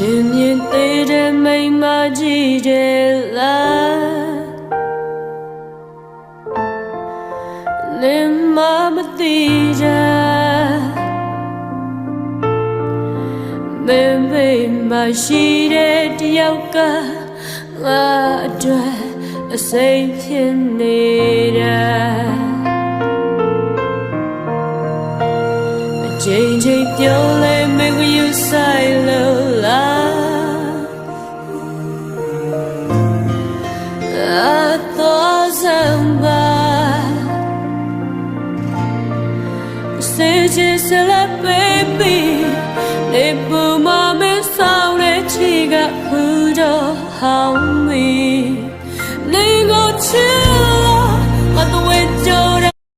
ရှင်မြင်သေးတဲ့မိမကြည့်တယ်လားလင်းမမသိကြမေမေမရှိတဲ့တယောက်ကငါအတွက်အစိမ့်ဖြစ်နေတာအချိန်ချင်းပြောလဲမေကယူဆိုင်လို့လားအသောစံပါစေချစ်စလာbabyနေပူမမဲဆောင်တဲ့ချီကဖူးတော့ဟောင်းမီနေကိုချစ်လို့ငါတို့ဝဲကြ